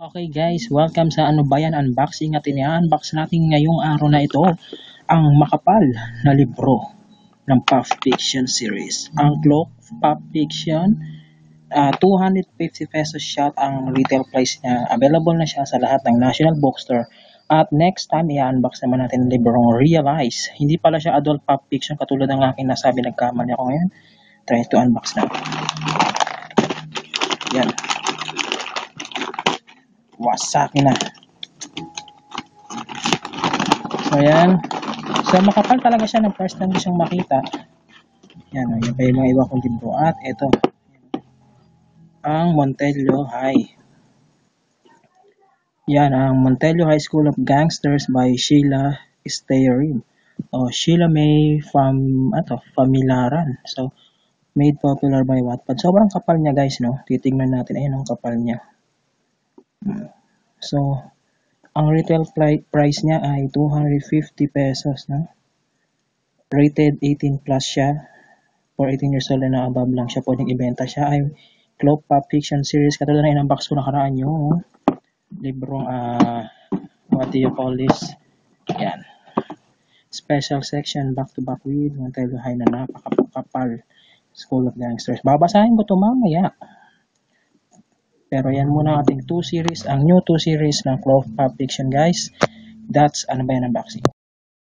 Okay guys, welcome sa Ano Ba Yan Unboxing at i-unbox natin ngayong araw na ito ang makapal na libro ng Puff Fiction series. Ang Cloak Puff Fiction, 250 pesos siya ang retail price niya. Available na siya sa lahat ng National Bookstore. At next time, i-unbox naman natin ang librong Realize. Hindi pala siya adult Puff Fiction katulad ng aking nasabi, nagkamali ako ngayon. Try to unbox na. Yan. Wasakin na. So, yan. So, makapal talaga siya ng first time ko siyang makita. Yan, yan pa yung mga iba kong libro. At ito, ang Montello High. Yan, ang Montello High School of Gangsters by Sheila Steyrim. O, Sheila May Familaran. So, made popular by Wattpad. Sobrang kapal niya guys, no? Titingnan natin. Ayun ang kapal niya. So, ang retail price niya ay 250 pesos, no? Rated 18 plus siya. For 18 years old na above lang siya pwedeng ibenta. Siya ay Cloak Puff Fiction series. Katulad na in-unbox ko nakaraan yung librong, what do you call this? Yan. Special section, back to back with Montello High na napakapal. School of Gangsters. Babasahin ko ito mamaya. Pero yan muna ang ating 2 series, ang new 2 series ng Cloak Puff Fiction guys. That's Ano Ba Yan Unboxing.